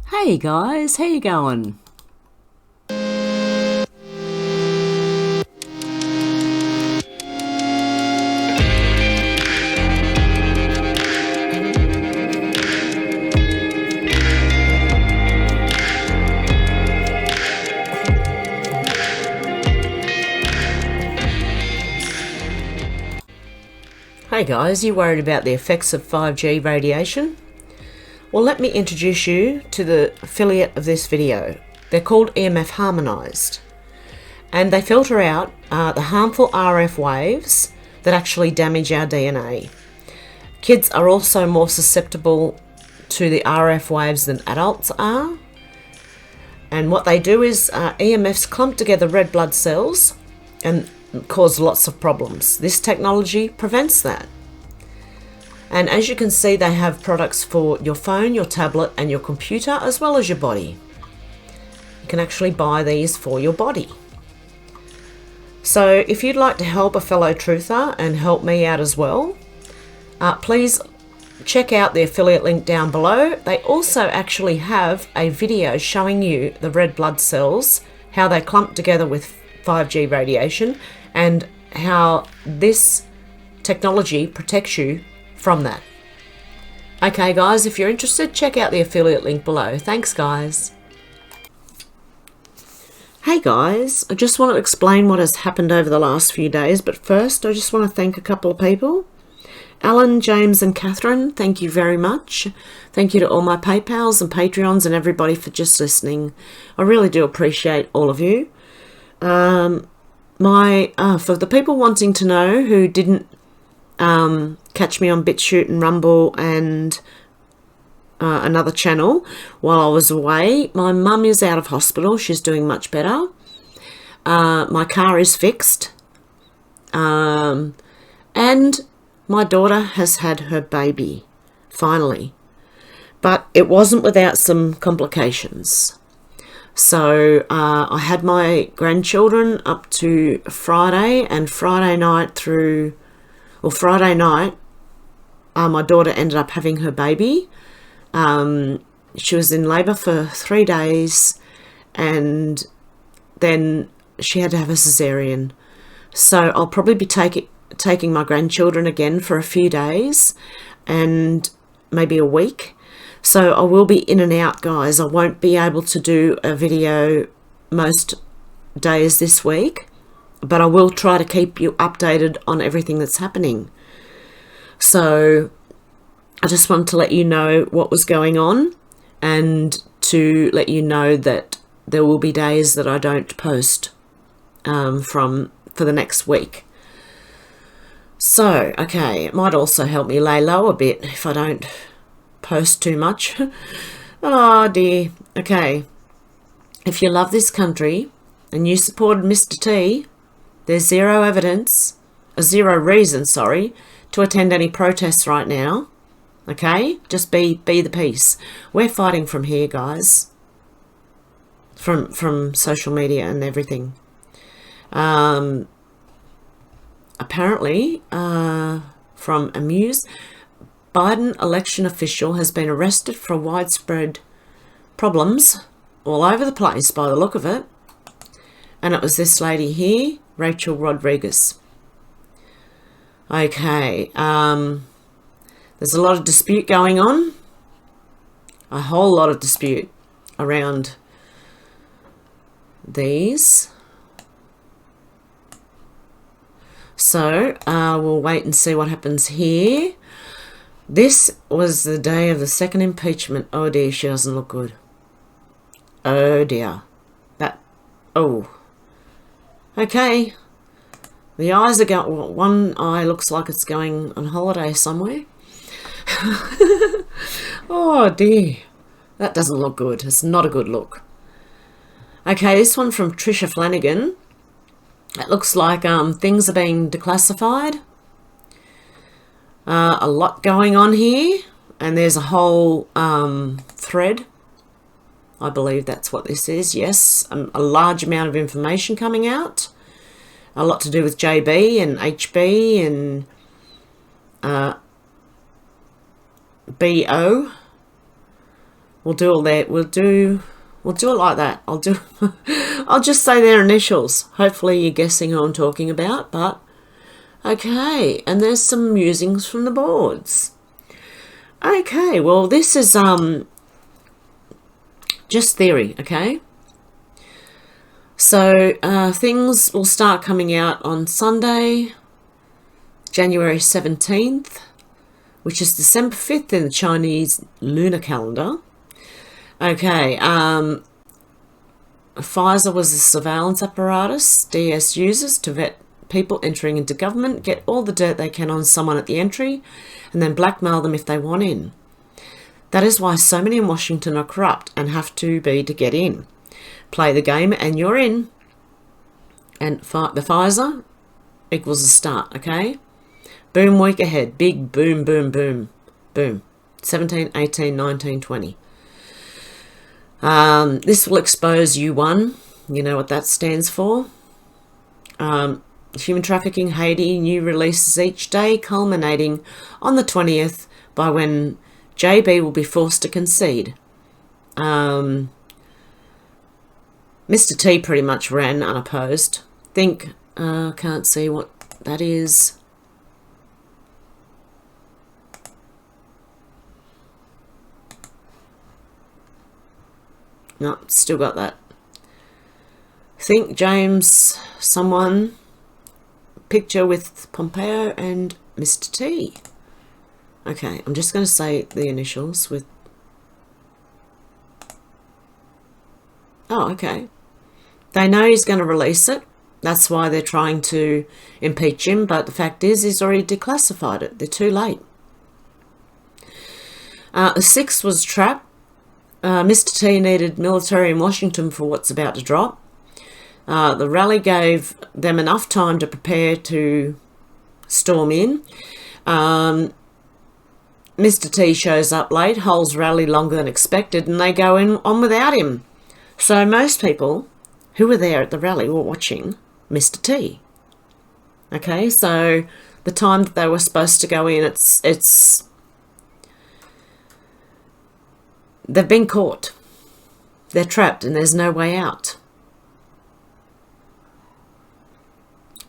Hey guys, how you going? Hey guys, you worried about the effects of 5G radiation? Well, let me introduce you to the affiliate of this video. They're called EMF Harmonized, and they filter out the harmful RF waves that actually damage our DNA. Kids are also more susceptible to the RF waves than adults are, and what they do is EMFs clump together red blood cells and cause lots of problems. This technology prevents that. And as you can see, they have products for your phone, your tablet and your computer, as well as your body. You can actually buy these for your body. So if you'd like to help a fellow truther and help me out as well, please check out the affiliate link down below. They also actually have a video showing you the red blood cells, how they clump together with 5G radiation, and how this technology protects you from that. Okay guys, if you're interested, check out the affiliate link below. Thanks guys. Hey guys, I just want to explain what has happened over the last few days, but first I just want to thank a couple of people. Alan, James and Catherine, thank you very much. Thank you to all my PayPals and Patreons and everybody for just listening. I really do appreciate all of you. For the people wanting to know who didn't catch me on Bitchute and Rumble and another channel while I was away, my mum is out of hospital. She's doing much better. My car is fixed. And my daughter has had her baby, finally. But it wasn't without some complications. So I had my grandchildren up to Friday, and Friday night, my daughter ended up having her baby. She was in labour for 3 days, and then she had to have a cesarean. So I'll probably be taking my grandchildren again for a few days and maybe a week. So I will be in and out, guys. I won't be able to do a video most days this week, but I will try to keep you updated on everything that's happening. So I just wanted to let you know what was going on, and to let you know that there will be days that I don't post for the next week. So, okay, it might also help me lay low a bit if I don't post too much. Oh dear. Okay, if you love this country and you supported Mr. T, there's zero reason, to attend any protests right now. Okay, just be the peace. We're fighting from here, guys, from social media and everything. Apparently, from Amuse, Biden election official has been arrested for widespread problems all over the place by the look of it. And it was this lady here, Rachel Rodriguez. Okay, there's a lot of dispute going on. A whole lot of dispute around these. So we'll wait and see what happens here. This was the day of the second impeachment. Oh dear, she doesn't look good. Oh dear. Okay. The eyes are going, one eye looks like it's going on holiday somewhere. Oh dear. That doesn't look good. It's not a good look. Okay, this one from Trisha Flanagan. It looks like things are being declassified. A lot going on here, and there's a whole thread. I believe that's what this is. Yes, a large amount of information coming out. A lot to do with JB and HB and BO. We'll do all that. We'll do it like that. I'll just say their initials. Hopefully you're guessing who I'm talking about, but okay. And there's some musings from the boards. Okay, well this is just theory, okay? So things will start coming out on Sunday, January 17th, which is December 5th in the Chinese lunar calendar. Okay, Pfizer was a surveillance apparatus DS uses to vet people entering into government, get all the dirt they can on someone at the entry, and then blackmail them if they want in. That is why so many in Washington are corrupt and have to be to get in. Play the game and you're in. And the Pfizer equals a start, okay? Boom week ahead. Big boom, boom, boom, boom. 17, 18, 19, 20. This will expose U1. You know what that stands for. Human trafficking, Haiti, new releases each day, culminating on the 20th by when JB will be forced to concede. Mr. T pretty much ran unopposed. Can't see what that is. No, still got that. Think James, someone, picture with Pompeo and Mr. T. Okay, I'm just going to say the initials with... Oh, okay. They know he's going to release it. That's why they're trying to impeach him, but the fact is he's already declassified it. They're too late. The 6th was trap. Mr. T needed military in Washington for what's about to drop. The rally gave them enough time to prepare to storm in. Mr. T shows up late, holds rally longer than expected, and they go on without him. So most people who were there at the rally were watching Mr. T. Okay, so the time that they were supposed to go in, they've been caught. They're trapped and there's no way out.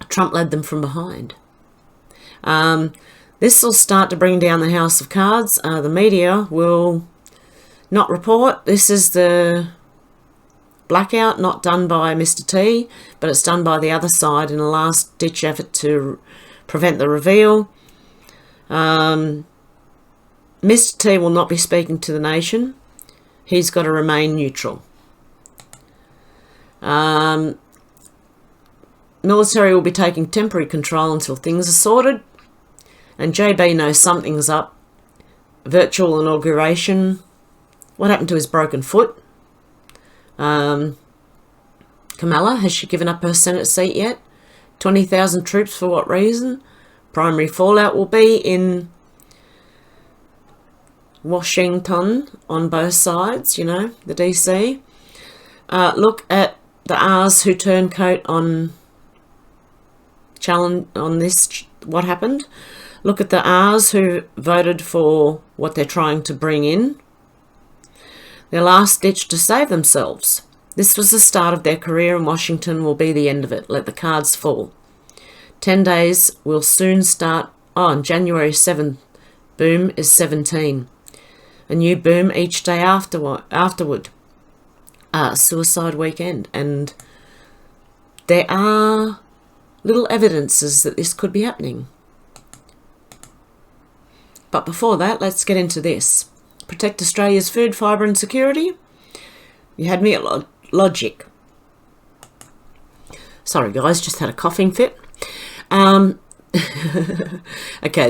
Trump led them from behind. This will start to bring down the House of Cards. The media will not report. This is the blackout, not done by Mr. T, but it's done by the other side in a last-ditch effort to prevent the reveal. Mr. T will not be speaking to the nation. He's got to remain neutral. Military will be taking temporary control until things are sorted. And JB knows something's up. Virtual inauguration. What happened to his broken foot? Kamala, has she given up her Senate seat yet? 20,000 troops for what reason? Primary fallout will be in Washington on both sides, you know, the DC. Look at the R's who turned coat on challenge on this, what happened. Look at the R's who voted for what they're trying to bring in. Their last ditch to save themselves. This was the start of their career and Washington will be the end of it. Let the cards fall. 10 days will soon start. On January 7th, boom is 17. A new boom each day afterward. Suicide weekend. And there are little evidences that this could be happening. But before that, let's get into this. Protect Australia's food, fibre and security. You had me at logic. Sorry guys, just had a coughing fit. Okay,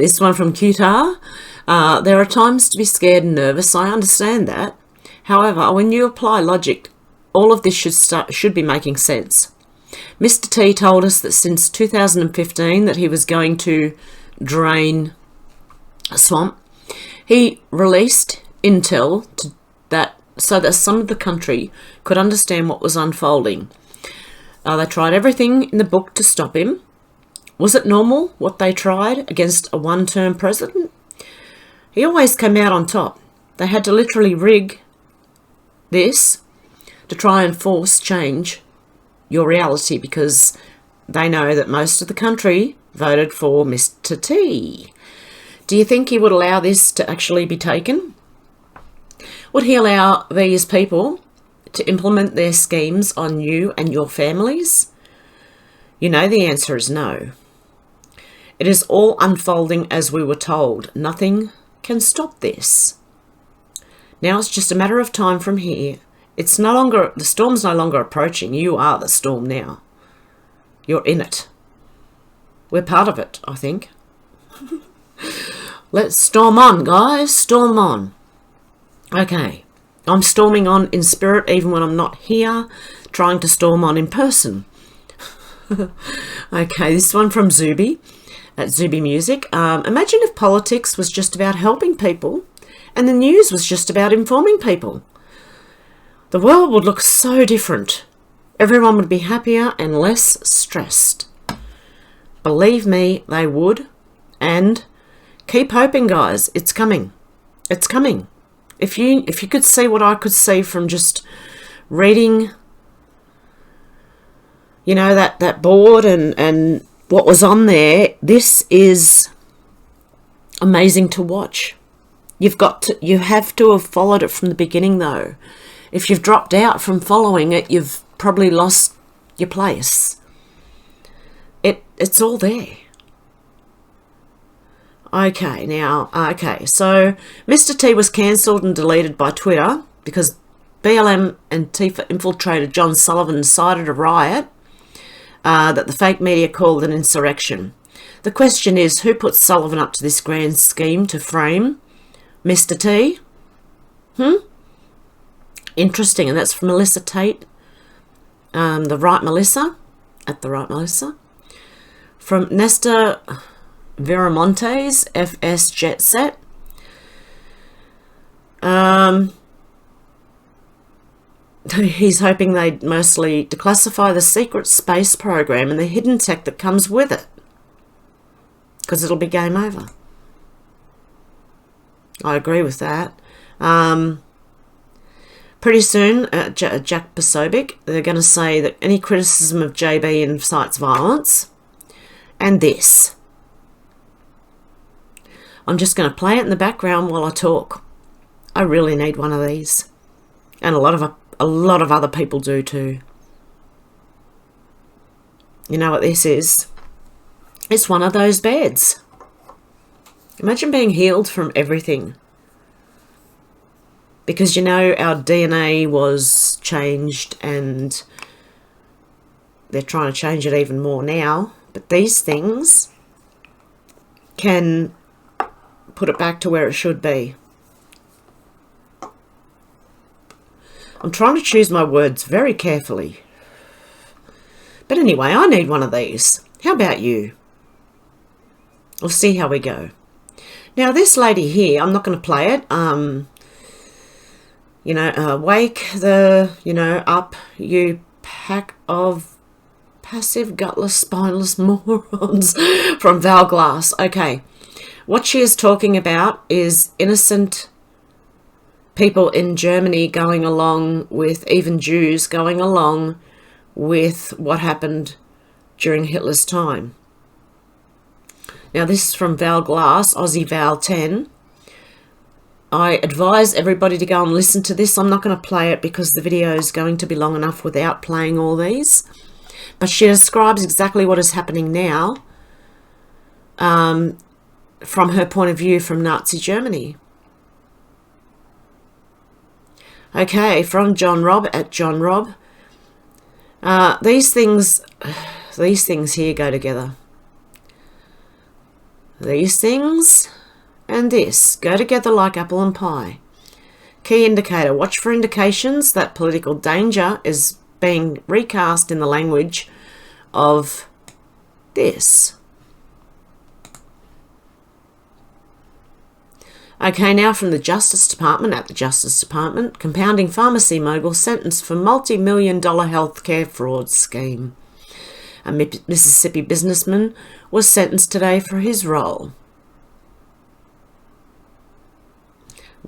this one from Qatar. There are times to be scared and nervous. I understand that. However, when you apply logic, all of this should be making sense. Mr. T told us that since 2015 that he was going to drain a swamp. He released intel so that some of the country could understand what was unfolding. They tried everything in the book to stop him. Was it normal what they tried against a one-term president? He always came out on top. They had to literally rig this to try and force change your reality, because they know that most of the country voted for Mr. T. Do you think he would allow this to actually be taken? Would he allow these people to implement their schemes on you and your families? You know the answer is no. It is all unfolding as we were told. Nothing can stop this. Now it's just a matter of time from here. It's no longer, the storm's no longer approaching. You are the storm now. You're in it. We're part of it, I think. Let's storm on, guys. Storm on. Okay. I'm storming on in spirit even when I'm not here, trying to storm on in person. Okay, this one from Zuby at Zuby Music. Imagine if politics was just about helping people and the news was just about informing people. The world would look so different. Everyone would be happier and less stressed. Believe me, they would. And keep hoping, guys. It's coming. It's coming. If you could see what I could see from just reading, you know, that board and what was on there, this is amazing to watch. You have to have followed it from the beginning, though. If you've dropped out from following it, you've probably lost your place. It's all there. Okay, so Mr. T was cancelled and deleted by Twitter because BLM and Antifa infiltrated John Sullivan and incited a riot that the fake media called an insurrection. The question is, who put Sullivan up to this grand scheme to frame Mr. T? Interesting, and that's from Melissa Tate, the Right Melissa, at the Right Melissa. From Nestor Viramontes, FS Jet Set. He's hoping they'd mostly declassify the secret space program and the hidden tech that comes with it, because it'll be game over. I agree with that. Pretty soon, Jack Posobiec, they're going to say that any criticism of JB incites violence. And this. I'm just going to play it in the background while I talk. I really need one of these. And a lot of other people do too. You know what this is? It's one of those beds. Imagine being healed from everything. Because, you know, our DNA was changed and they're trying to change it even more now. But these things can put it back to where it should be. I'm trying to choose my words very carefully. But anyway, I need one of these. How about you? We'll see how we go. Now, this lady here, I'm not going to play it. Wake the, up, you pack of passive, gutless, spineless morons, from Val Glass. Okay, what she is talking about is innocent people in Germany going along with, even Jews going along with what happened during Hitler's time. Now, this is from Val Glass, Aussie Val 10. I advise everybody to go and listen to this. I'm not going to play it because the video is going to be long enough without playing all these. But she describes exactly what is happening now from her point of view from Nazi Germany. Okay, from John Robb at John Robb. These things here go together. These things and this go together like apple and pie. Key indicator. Watch for indications that political danger is being recast in the language of this. Okay, now from the Justice Department, at the Justice Department, compounding pharmacy mogul sentenced for multi-million-dollar healthcare fraud scheme. A Mississippi businessman was sentenced today for his role.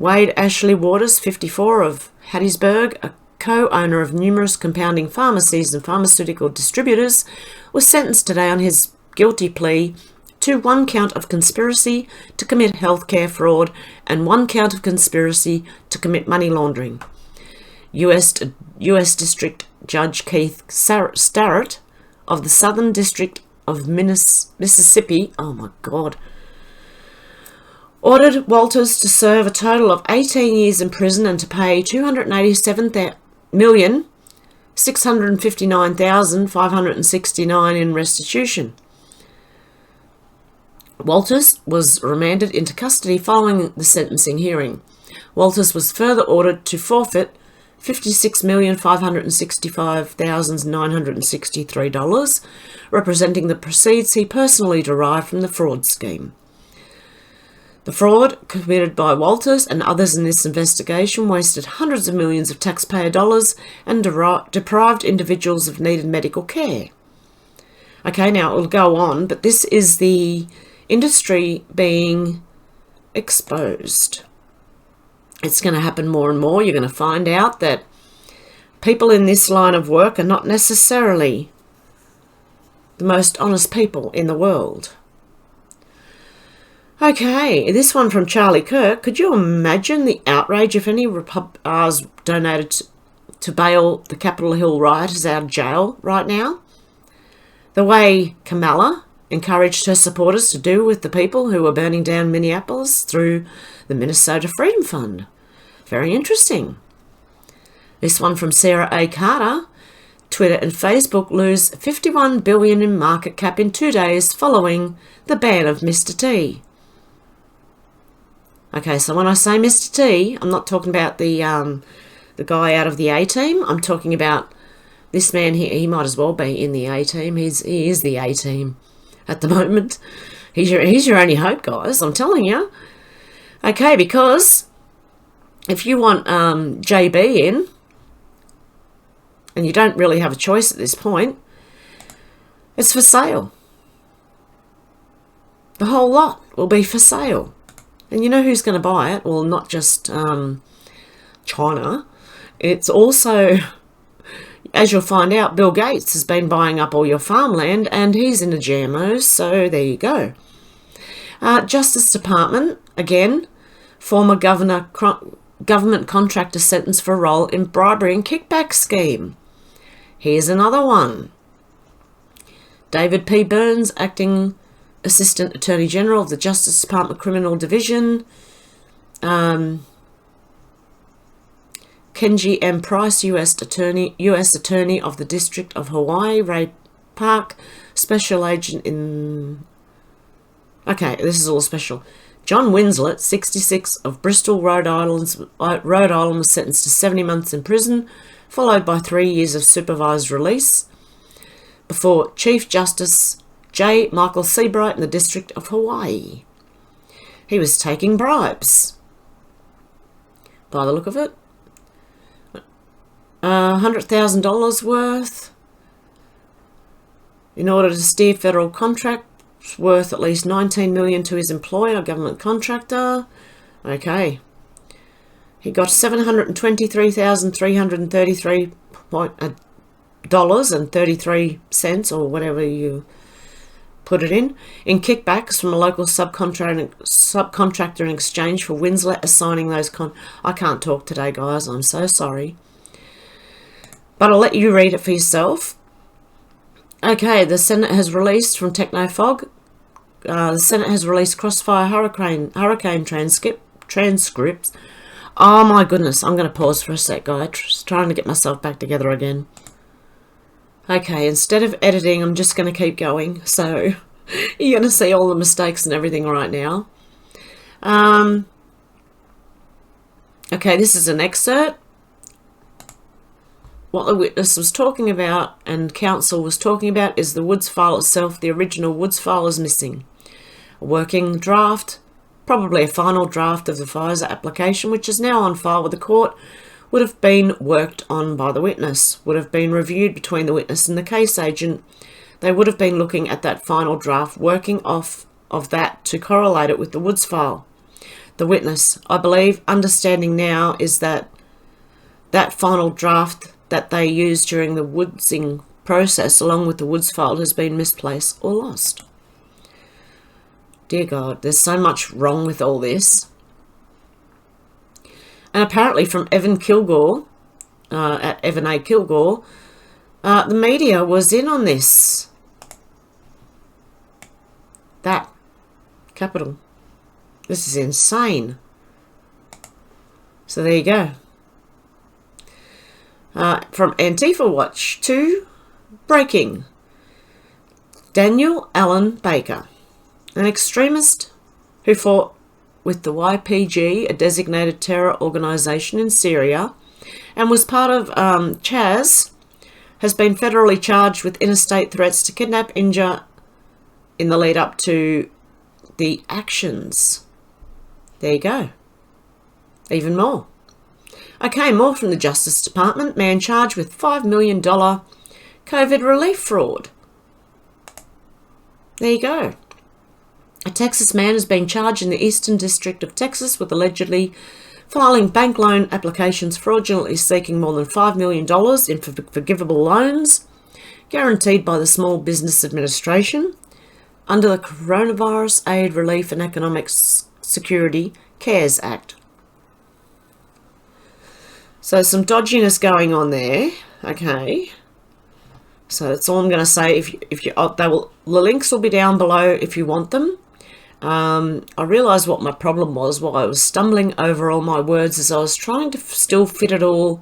Wade Ashley Waters, 54, of Hattiesburg, a co-owner of numerous compounding pharmacies and pharmaceutical distributors, was sentenced today on his guilty plea to 1 count of conspiracy to commit healthcare fraud and 1 count of conspiracy to commit money laundering. U.S. District Judge Keith Starrett of the Southern District of Mississippi, oh my God, ordered Walters to serve a total of 18 years in prison and to pay $287,659,569 in restitution. Walters was remanded into custody following the sentencing hearing. Walters was further ordered to forfeit $56,565,963, representing the proceeds he personally derived from the fraud scheme. The fraud committed by Walters and others in this investigation wasted hundreds of millions of taxpayer dollars and deprived individuals of needed medical care. Okay, now it will go on, but this is the industry being exposed. It's going to happen more and more. You're going to find out that people in this line of work are not necessarily the most honest people in the world. Okay, this one from Charlie Kirk. Could you imagine the outrage if any Republicans donated to bail the Capitol Hill rioters out of jail right now? The way Kamala encouraged her supporters to do with the people who were burning down Minneapolis through the Minnesota Freedom Fund. Very interesting. This one from Sarah A. Carter. Twitter and Facebook lose $51 billion in market cap in 2 days following the ban of Mr. T. Okay, so when I say Mr. T, I'm not talking about the guy out of the A-team. I'm talking about this man here. He might as well be in the A-team. He is the A-team at the moment. He's your only hope, guys. I'm telling you. Okay, because if you want JB in, and you don't really have a choice at this point, it's for sale. The whole lot will be for sale. And you know who's going to buy it? Well, not just China. It's also, as you'll find out, Bill Gates has been buying up all your farmland and he's into GMOs, so there you go. Justice Department, again, former government contractor sentenced for a role in bribery and kickback scheme. Here's another one. David P. Burns, acting Assistant Attorney General of the Justice Department Criminal Division. Kenji M. Price, U.S. Attorney of the District of Hawaii. Ray Park, Special Agent in... Okay, this is all special. John Winslet, 66, of Bristol, Rhode Island, was sentenced to 70 months in prison, followed by 3 years of supervised release, before Chief Justice J. Michael Seabright in the District of Hawaii. He was taking bribes, by the look of it. $100,000 worth in order to steer federal contracts worth at least $19 million to his employer, a government contractor. Okay. He got $723,333.33 or whatever you put it in kickbacks from a local subcontractor in exchange for Winslet assigning those I can't talk today, guys. I'm so sorry. But I'll let you read it for yourself. Okay, the Senate has released from Technofog. The Senate has released Crossfire Hurricane transcripts. Oh my goodness, I'm going to pause for a sec, guys. Just trying to get myself back together again. Okay, instead of editing, I'm just going to keep going. So you're going to see all the mistakes and everything right now. Okay, this is an excerpt. What the witness was talking about and counsel was talking about is the Woods file itself. The original Woods file is missing. A working draft, probably a final draft of the FISA application, which is now on file with the court, would have been worked on by the witness, would have been reviewed between the witness and the case agent. They would have been looking at that final draft, working off of that to correlate it with the Woods file. the witness. I believe, understanding now, is that that final draft that they used during the woodsing process, along with the Woods file, has been misplaced or lost. Dear God, there's so much wrong with all this. And apparently from Evan Kilgore, at Evan A. Kilgore, the media was in on this. That capital. This is insane. So there you go. From Antifa Watch to breaking. Daniel Allen Baker, an extremist who fought with the YPG, a designated terror organisation in Syria, and was part of Chaz, has been federally charged with interstate threats to kidnap, injure in the lead up to the actions. There you go. Even more. Okay, more from the Justice Department. Man charged with $5 million COVID relief fraud. There you go. A Texas man is being charged in the Eastern District of Texas with allegedly filing bank loan applications fraudulently seeking more than $5 million in forgivable loans guaranteed by the Small Business Administration under the Coronavirus Aid, Relief and Economic Security CARES Act. So some dodginess going on there. Okay. So that's all I'm going to say. If you the links will be down below if you want them. I realised what my problem was while I was stumbling over all my words as I was trying to still fit the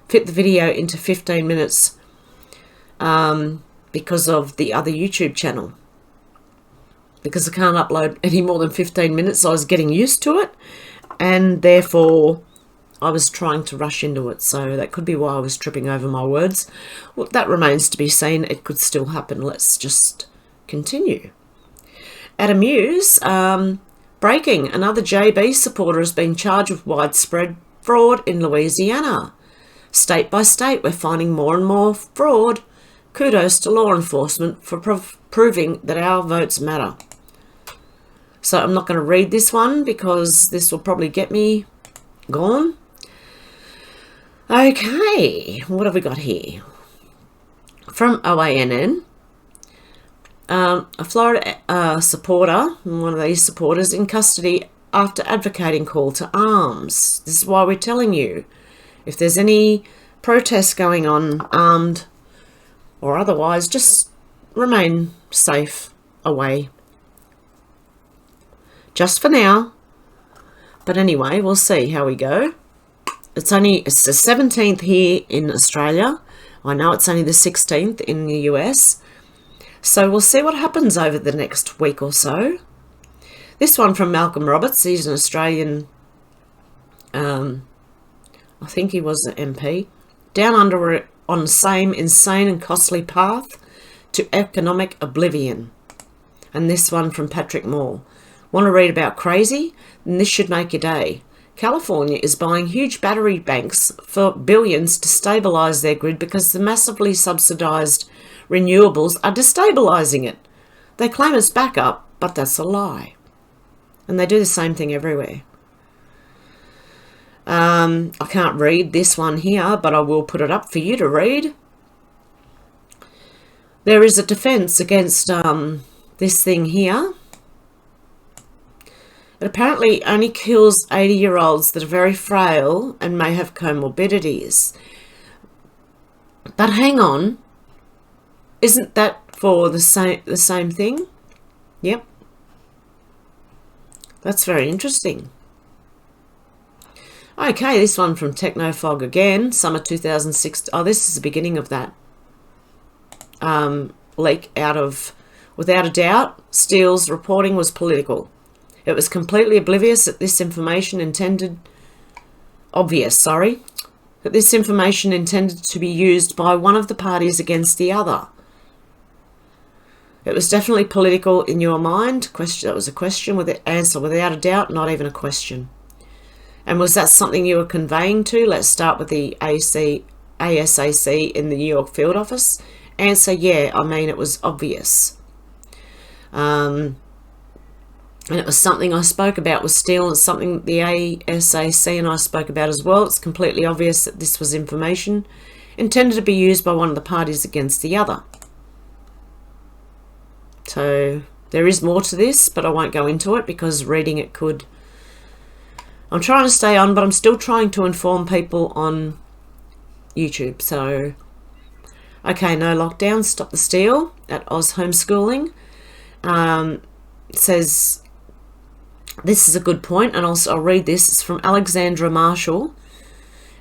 video into 15 minutes because of the other YouTube channel. Because I can't upload any more than 15 minutes, I was getting used to it, and therefore I was trying to rush into it. So that could be why I was tripping over my words. Well, that remains to be seen. It could still happen. Let's just continue. At a Muse, breaking, another JB supporter has been charged with widespread fraud in Louisiana. State by state, we're finding more and more fraud. Kudos to law enforcement for proving that our votes matter. So I'm not going to read this one because this will probably get me gone. Okay, what have we got here? From OANN. A Florida supporter, one of these supporters, in custody after advocating call to arms. This is why we're telling you, if there's any protests going on, armed or otherwise, just remain safe away. Just for now. But anyway, we'll see how we go. It's the 17th here in Australia. I know it's only the 16th in the US. So we'll see what happens over the next week or so. This one from Malcolm Roberts. He's an Australian, I think he was an MP. Down under on the same insane and costly path to economic oblivion. And this one from Patrick Moore. Want to read about crazy? Then this should make your day. California is buying huge battery banks for billions to stabilise their grid because the massively subsidised renewables are destabilising it. They claim it's backup, but that's a lie. And they do the same thing everywhere. I can't read this one here, but I will put it up for you to read. There is a defence against this thing here. It apparently only kills 80-year-olds that are very frail and may have comorbidities. But hang on, isn't that for the same thing? Yep. That's very interesting. Okay, this one from Technofog again, summer 2006. Oh, this is the beginning of that leak out of, without a doubt, Steele's reporting was political. It was completely oblivious that this information intended to be used by one of the parties against the other. It was definitely political in your mind. That was a question with an answer, without a doubt, not even a question. And was that something you were conveying to? Let's start with the ASAC in the New York field office. Answer, yeah, I mean, it was obvious. And it was something I spoke about with steel. It's something the ASAC and I spoke about as well. It's completely obvious that this was information intended to be used by one of the parties against the other. So there is more to this, but I won't go into it because reading it could... I'm trying to stay on, but I'm still trying to inform people on YouTube. So, okay, no lockdown, stop the steal at Oz Homeschooling. Says... This is a good point, and I'll read this. It's from Alexandra Marshall.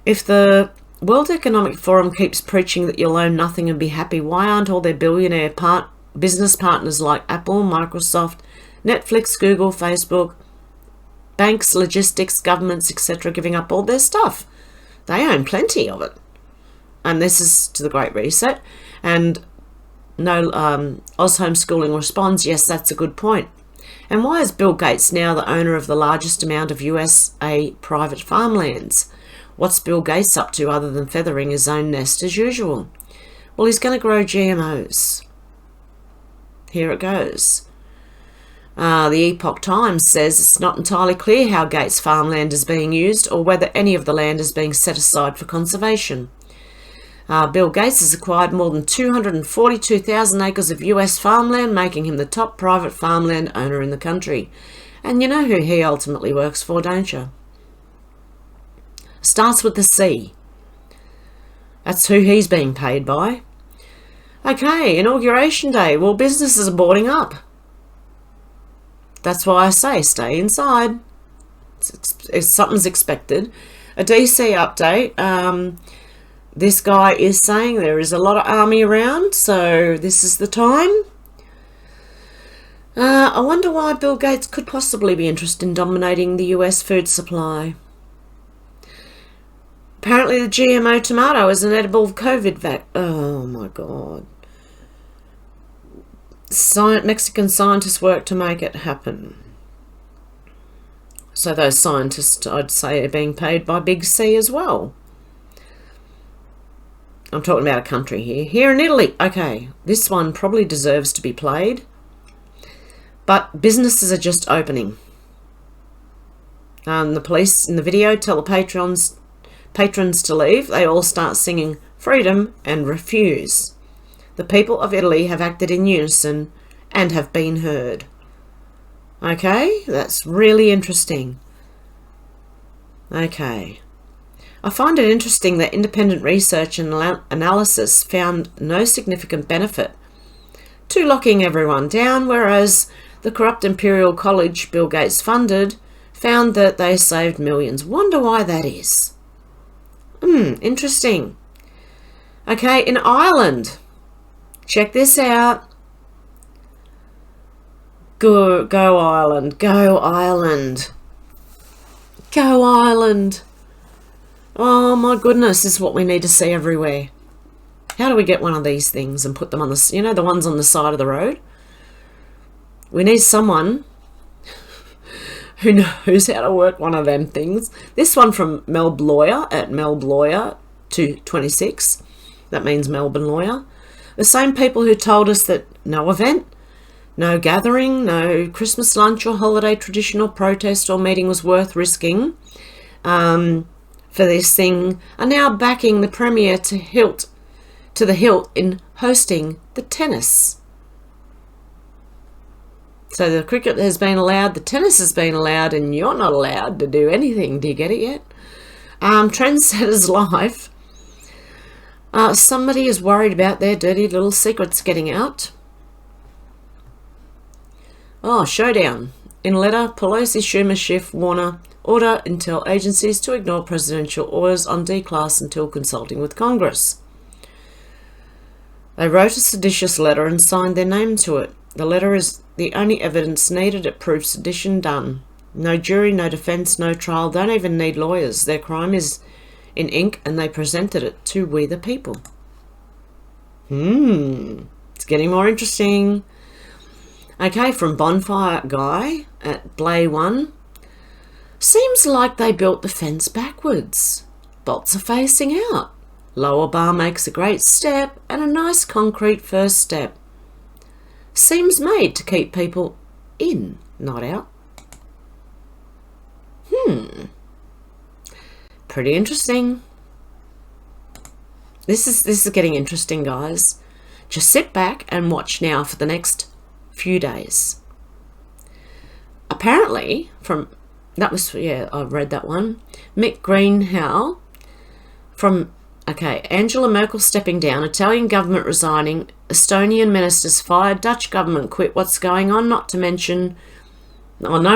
If the World Economic Forum keeps preaching that you'll own nothing and be happy, why aren't all their billionaire business partners like Apple, Microsoft, Netflix, Google, Facebook, banks, logistics, governments, etc. giving up all their stuff? They own plenty of it. And this is to the Great Reset. And no, Oz Homeschooling responds, yes, that's a good point. And why is Bill Gates now the owner of the largest amount of USA private farmlands? What's Bill Gates up to other than feathering his own nest as usual? Well, he's going to grow GMOs. Here it goes. The Epoch Times says it's not entirely clear how Gates' farmland is being used or whether any of the land is being set aside for conservation. Bill Gates has acquired more than 242,000 acres of US farmland, making him the top private farmland owner in the country. And you know who he ultimately works for, don't you? Starts with the C. That's who he's being paid by. Okay, Inauguration Day. Well, businesses are boarding up. That's why I say stay inside. Something's expected. A DC update. This guy is saying there is a lot of army around, so this is the time. I wonder why Bill Gates could possibly be interested in dominating the US food supply. Apparently the GMO tomato is an edible COVID vac... Oh my God. Mexican scientists work to make it happen. So those scientists, I'd say, are being paid by Big C as well. I'm talking about a country here. Here in Italy. Okay, this one probably deserves to be played. But businesses are just opening. The police in the video tell the patrons to leave. They all start singing freedom and refuse. The people of Italy have acted in unison and have been heard. Okay, that's really interesting. Okay. I find it interesting that independent research and analysis found no significant benefit to locking everyone down, whereas the corrupt Imperial College Bill Gates funded found that they saved millions. Wonder why that is. Interesting. Okay, in Ireland, check this out. Go Ireland, go Ireland, go Ireland. Oh my goodness, this is what we need to see everywhere. How do we get one of these things and put them on the, you know, the ones on the side of the road? We need someone who knows how to work one of them things. This one from Melb Lawyer at Melb Lawyer 226. That means Melbourne Lawyer. The same people who told us that no event, no gathering, no Christmas lunch or holiday tradition or protest or meeting was worth risking for this thing are now backing the Premier to the hilt in hosting the tennis. So the cricket has been allowed, the tennis has been allowed, and you're not allowed to do anything. Do you get it yet? Trendsetters Life. Somebody is worried about their dirty little secrets getting out. Oh, showdown. In letter, Pelosi, Schumer, Schiff, Warner order intel agencies to ignore presidential orders on D-class until consulting with Congress. They wrote a seditious letter and signed their name to it. The letter is the only evidence needed. It proves sedition done. No jury, no defence, no trial. Don't even need lawyers. Their crime is in ink and they presented it to we the people. It's getting more interesting. Okay, from Bonfire Guy at Blay 1. Seems like they built the fence backwards. Bolts are facing out. Lower bar makes a great step and a nice concrete first step. Seems made to keep people in, not out. Pretty interesting. This is getting interesting, guys. Just sit back and watch now for the next few days. Apparently, I read that one. Mick Greenhow Angela Merkel stepping down, Italian government resigning, Estonian ministers fired, Dutch government quit. What's going on? No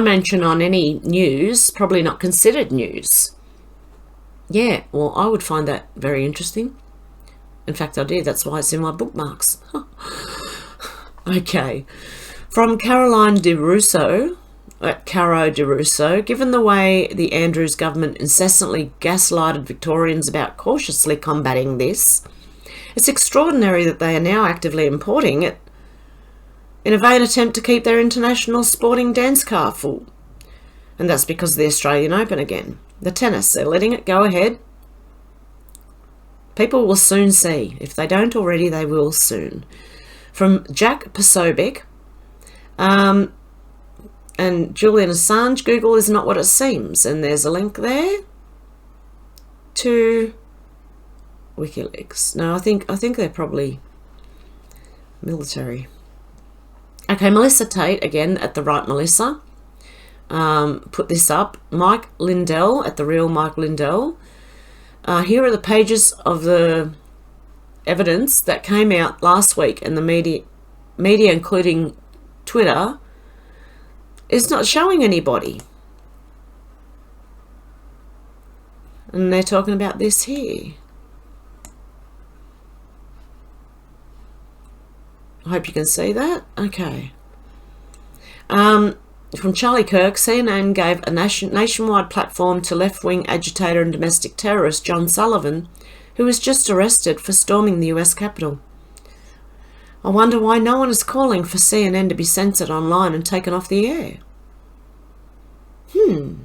mention on any news, probably not considered news. Yeah, well, I would find that very interesting. In fact, I did. That's why it's in my bookmarks. Okay. From Caroline de Russo, Caro de Russo, given the way the Andrews government incessantly gaslighted Victorians about cautiously combating this, it's extraordinary that they are now actively importing it in a vain attempt to keep their international sporting dance car full. And that's because of the Australian Open again. The tennis, they're letting it go ahead. People will soon see. If they don't already, they will soon. From Jack Posobiec, and Julian Assange, Google is not what it seems. And there's a link there to WikiLeaks. No, I think they're probably military. Okay, Melissa Tate, again, at the right Melissa, put this up. Mike Lindell, at the real Mike Lindell. Here are the pages of the evidence that came out last week, and the media including Twitter, is not showing anybody. And they're talking about this here. I hope you can see that. Okay. From Charlie Kirk, CNN gave a nationwide platform to left-wing agitator and domestic terrorist John Sullivan, who was just arrested for storming the US Capitol. I wonder why no one is calling for CNN to be censored online and taken off the air.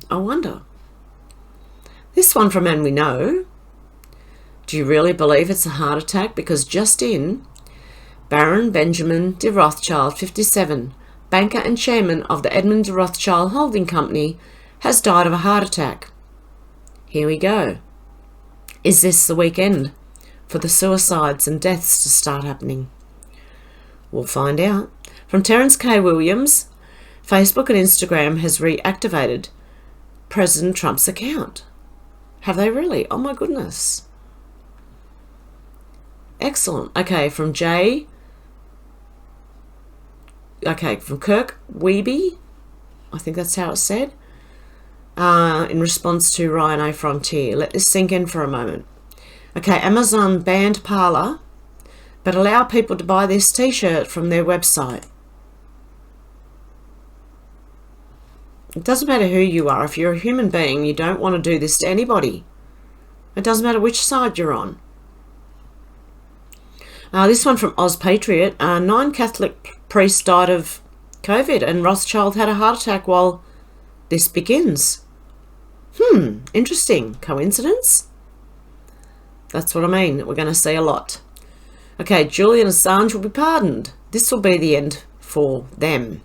I wonder. This one from And We Know. Do you really believe it's a heart attack? Because just in, Baron Benjamin de Rothschild, 57, banker and chairman of the Edmund de Rothschild Holding Company, has died of a heart attack. Here we go. Is this the weekend for the suicides and deaths to start happening? We'll find out. From Terence K. Williams, Facebook and Instagram has reactivated President Trump's account. Have they really? Oh my goodness. Excellent. Okay, from Kirk Wiebe, I think that's how it's said, in response to Ryan A. Frontier. Let this sink in for a moment. Okay, Amazon banned Parler, but allow people to buy this t-shirt from their website. It doesn't matter who you are. If you're a human being, you don't want to do this to anybody. It doesn't matter which side you're on. This one from Oz Patriot. 9 Catholic priests died of COVID and Rothschild had a heart attack while this begins. Interesting. Coincidence? That's what I mean. We're going to see a lot. Okay, Julian Assange will be pardoned. This will be the end for them.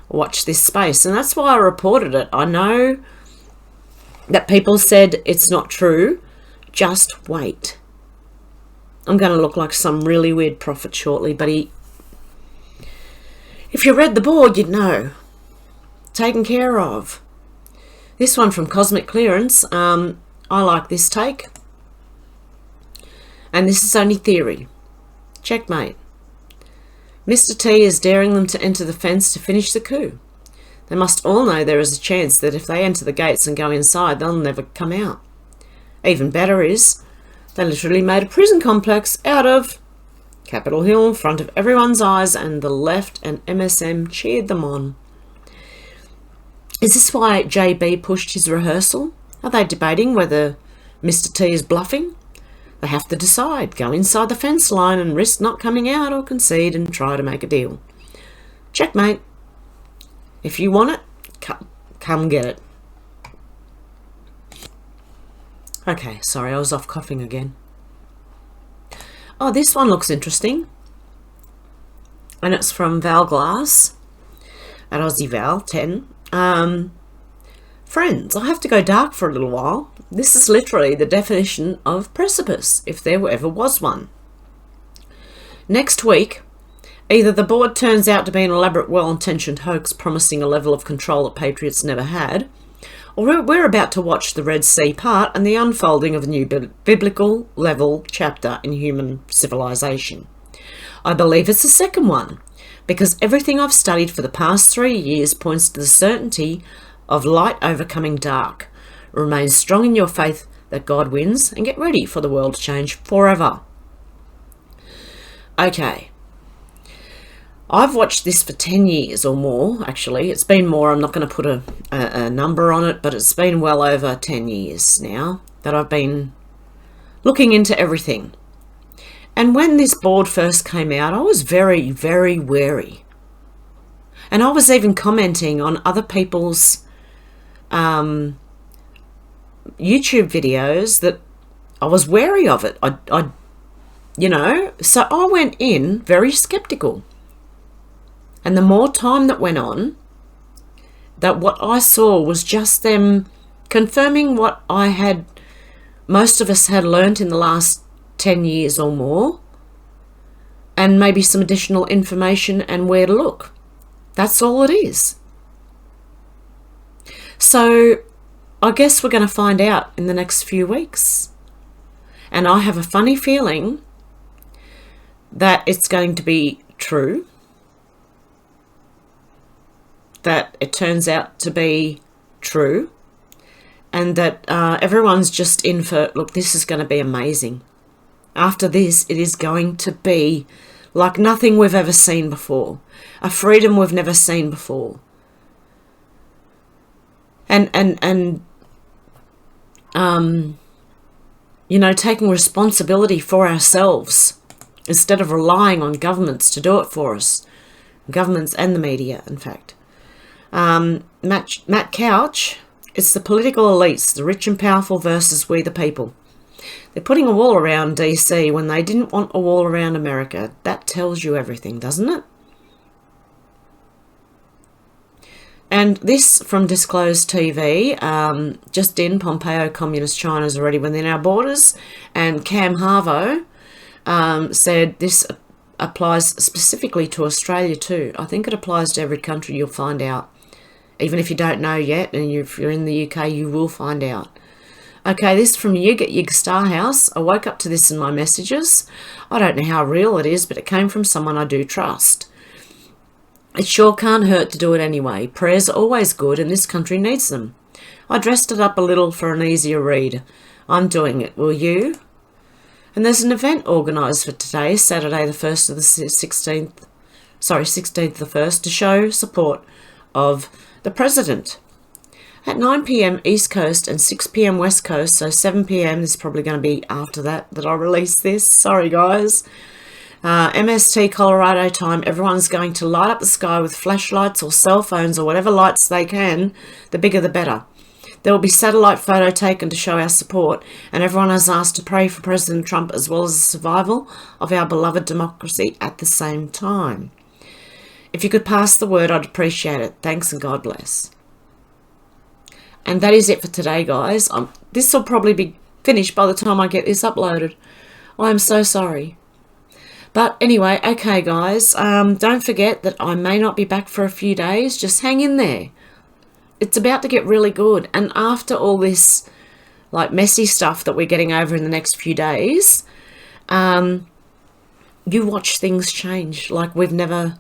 Watch this space. And that's why I reported it. I know that people said it's not true. Just wait. I'm going to look like some really weird prophet shortly, but if you read the board, you'd know. Taken care of. This one from Cosmic Clearance. I like this take. And this is only theory. Checkmate. Mr. T is daring them to enter the fence to finish the coup. They must all know there is a chance that if they enter the gates and go inside, they'll never come out. Even better is, they literally made a prison complex out of Capitol Hill in front of everyone's eyes, and the left and MSM cheered them on. Is this why JB pushed his rehearsal? Are they debating whether Mr. T is bluffing? They have to decide, go inside the fence line and risk not coming out, or concede and try to make a deal. Checkmate. If you want it, come get it. Okay, sorry, I was off coughing again. Oh, this one looks interesting. And it's from Val Glass at Aussie Val 10. Friends, I have to go dark for a little while. This is literally the definition of precipice, if there ever was one. Next week, either the board turns out to be an elaborate, well-intentioned hoax promising a level of control that patriots never had, or we're about to watch the Red Sea part and the unfolding of a new biblical level chapter in human civilization. I believe it's the second one, because everything I've studied for the past 3 years points to the certainty of light overcoming dark. Remain strong in your faith that God wins, and get ready for the world to change forever. Okay. I've watched this for 10 years or more, actually. It's been more. I'm not going to put a number on it, but it's been well over 10 years now that I've been looking into everything. And when this board first came out, I was very, very wary. And I was even commenting on other people's YouTube videos that I was wary of it. So I went in very skeptical. And the more time that went on, that what I saw was just them confirming what most of us had learnt in the last 10 years or more, and maybe some additional information and where to look. That's all it is. So I guess we're going to find out in the next few weeks. And I have a funny feeling that it's going to be true. That it turns out to be true, and that everyone's just in for, look, this is going to be amazing. After this, it is going to be like nothing we've ever seen before, a freedom we've never seen before. And taking responsibility for ourselves instead of relying on governments to do it for us, governments and the media, in fact. Matt Couch, it's the political elites, the rich and powerful versus we the people. They're putting a wall around DC when they didn't want a wall around America. That tells you everything, doesn't it? And this from Disclosed TV, just in, Pompeo, Communist China is already within our borders, and Cam Harvo said this applies specifically to Australia too. I think it applies to every country, you'll find out. Even if you don't know yet, and if you're in the UK, you will find out. Okay, this from Yig at Yig Starhouse. I woke up to this in my messages. I don't know how real it is, but it came from someone I do trust. It sure can't hurt to do it anyway. Prayers are always good, and this country needs them. I dressed it up a little for an easier read. I'm doing it, will you? And there's an event organised for today, Saturday the 1st of the 16th of the 1st, to show support of the President. At 9 p.m. East Coast and 6 p.m. West Coast, so 7 p.m. is probably going to be after that I release this. Sorry, guys. MST Colorado time, everyone's going to light up the sky with flashlights or cell phones or whatever lights they can. The bigger the better. There will be satellite photo taken to show our support, and everyone is asked to pray for President Trump as well as the survival of our beloved democracy at the same time. If you could pass the word, I'd appreciate it. Thanks and God bless. And that is it for today, guys. This will probably be finished by the time I get this uploaded. I am so sorry. But anyway, okay, guys. Don't forget that I may not be back for a few days. Just hang in there. It's about to get really good. And after all this messy stuff that we're getting over in the next few days, you watch things change like we've never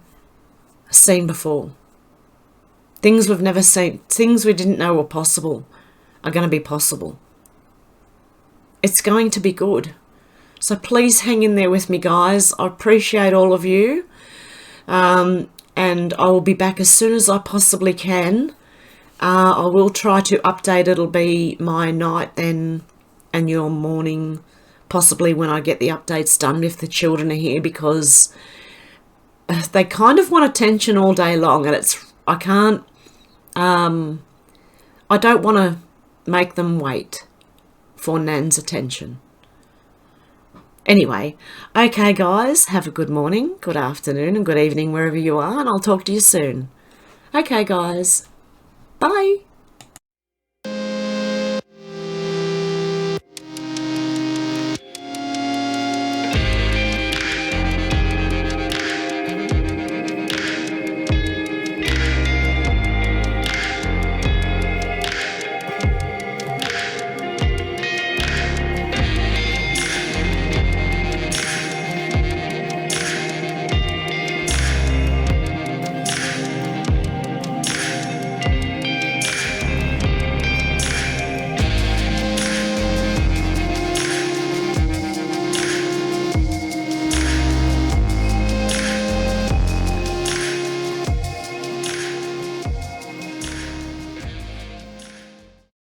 seen before. Things we've never seen, things we didn't know were possible, are going to be possible. It's going to be good. So please hang in there with me, guys. I appreciate all of you. And I will be back as soon as I possibly can. I will try to update. It'll be my night then and your morning, possibly when I get the updates done if the children are here, because they kind of want attention all day long, and I can't, I don't want to make them wait for Nan's attention. Anyway, okay guys, have a good morning, good afternoon and good evening wherever you are, and I'll talk to you soon. Okay guys, bye.